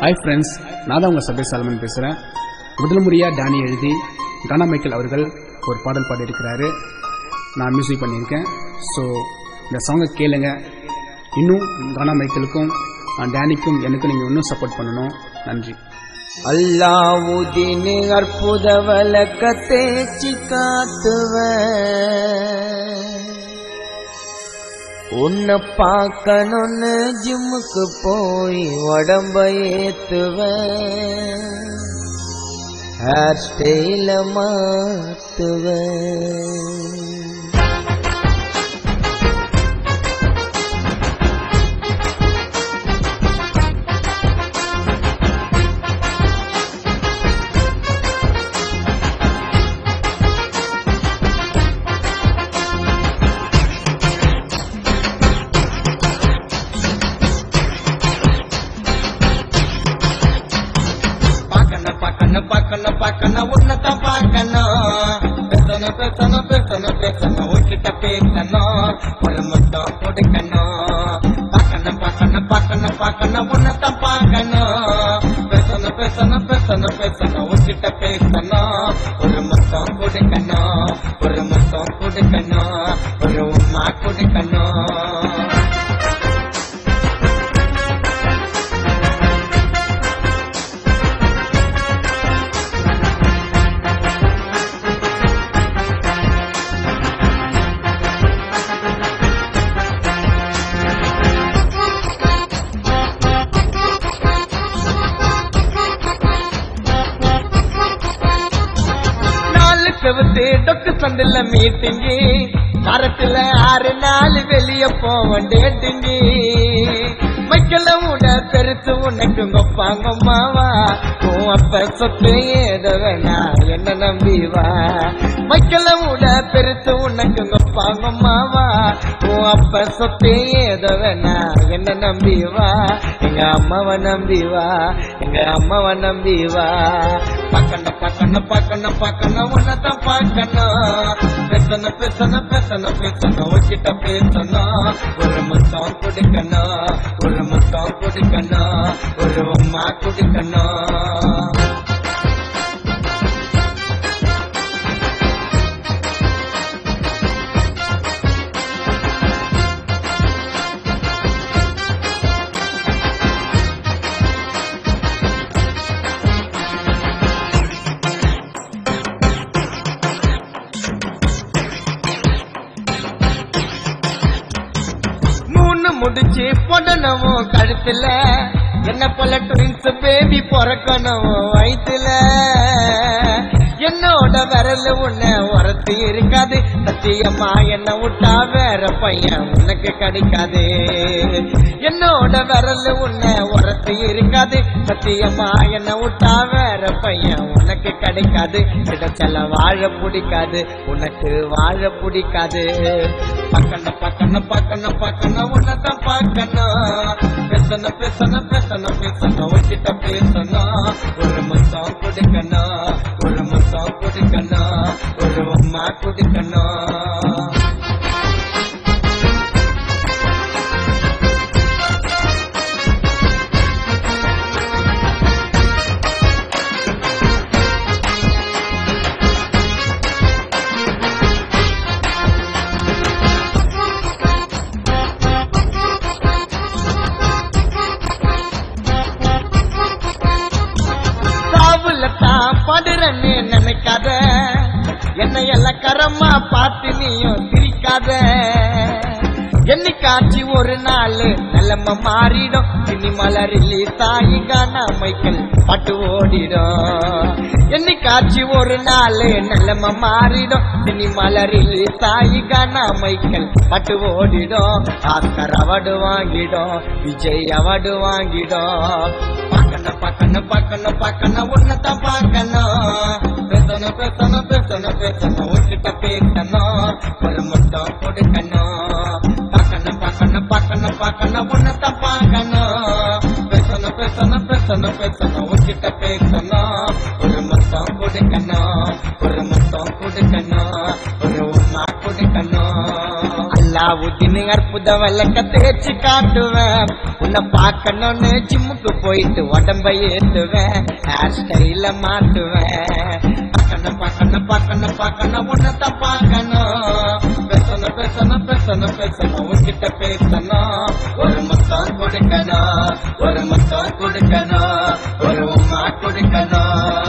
Hi friends, நான் தான் உங்கள் சபை சாலமன் பேசுகிறேன். முதல் முறையாக டானி எழுதி கானா மைக்கேல் அவர்கள் ஒரு பாடல் பாடியிருக்கிறாரு. நான் மியூசிக் பண்ணியிருக்கேன். ஸோ இந்த சாங்கை கேளுங்க. இன்னும் கானா மைக்கேலுக்கும் டானிக்கும் எனக்கும் நீங்கள் இன்னும் சப்போர்ட் பண்ணணும். நன்றி. அல்லாவுதீன் அற்புத வழக்கத்தை காத்துவ உன்னை பார்க்கணும்னு ஜிம்முக்கு போய் உடம்ப ஏத்துவ ஹேர் ஸ்டைல மாத்துவ பாக்கணும் உன்னதான் பாக்கணும் பேசணும் உன்கிட்ட பேசணும் ஒரு முத்தம் கொடுக்கணும். பாக்கணும் உன்னதான் பாக்கணும் பேசணும் உன்கிட்ட பேசணும் ஒரு முத்தம் கொடுக்கணும். ஒரு உம்மா கொடுக்கணும். டொக்கு சந்தில மீட்டிங்கி வாரத்துல 6 நாள் வெளிய போவோம் டேட்டிங்கி. மைக்கல உட பெருசு உனக்கு கொப்பாங்கம்மாவா உன் அப்ப சொத்து ஏதோ வேணா என்ன நம்பிவா. மைக்கல உட பெருசு உனக்கு கொப்பாங்கம்மாவா உன் அப்ப சொத்து ஏதோ வேணா என்ன நம்பிவா. எங்க அம்மாவை நம்பிவா. பாக்கணும் உன்னதான் பாக்கணும் பேசணும் உன்கிட்ட பேசணும் ஒரு முத்தம் கொடுக்கணும். ஒரு உம்மா கொடுக்கணும். முடிச்சு போடணும் கழுத்துல என்ன போல ட்வின்ஸ் பேபி பிறக்கணும் வயிற்றுல. என்னோட விரல் உன்னை உரத்தி இருக்காது சத்தியமா என்ன விட்டா வேற பையன் உனக்கு கிடைக்காது. என்னோட விரல் உன்னை உரத்தி இருக்காது சத்தியமா என்ன விட்டா வேற பையன் உனக்கு கிடைக்காது. கிடைச்சல வாழ பிடிக்காது உனக்கு வாழ பிடிக்காது. பாக்கணும் உன்னதான் பாக்கணும் பேசணும் உன்கிட்ட பேசணும் ஒரு முத்தம் கொடுக்கணும். ஒரு உம்மா கொடுக்கணும். படுறன்னு நினைக்காத என்னை எல்லக்கரமா பார்த்து நீயும் சிரிக்காத. என்னைக்காச்சு ஒரு நாள் நிலைமை மாறிடும் சினிமால ரிலீஸ் ஆகி கானா மைக்கேல் பாட்டு ஓடிடும். என்னைக்காச்சு ஒரு நாள் நிலைமை மாறிடும் சினிமால ரிலீஸ் ஆகி கானா மைக்கேல் பாட்டு ஓடிடும். ஆஸ்கர் அவார்டு வாங்கிடும், விஜய் அவார்டு வாங்கிடும். பாக்கணும் உன்னதான் பாக்கணும் பேசணும் உன்கிட்ட பேசணும் ஒரு முத்தம் கொடுக்கணும். பாக்கணும் உன்னதான் பாக்கணும் பேசணும் உன்கிட்ட பேசணும் ஒரு முத்தம் கொடுக்கணும். ஒரு உம்மா கொடுக்கணும். ஊத்தின்னு அற்புத விளக்க தேய்ச்சி காட்டுவேன். உன்னை பார்க்கணும்னு ஜிம்முக்கு போயிட்டு உடம்ப ஏத்துவேன், ஹேர் ஸ்டைல மாட்டுவேன். பார்க்கணும் பார்க்கணும் பார்க்கணும் பார்க்கணும் உன்னதான் பார்க்கணும், பேசணும் பேசணும் பேசணும் பேசணும் உன்கிட்ட பேசணும். ஒரு முத்தம் கொடுக்கணும், ஒரு முத்தம் கொடுக்கணும், ஒரு உமா கொடுக்கணும்.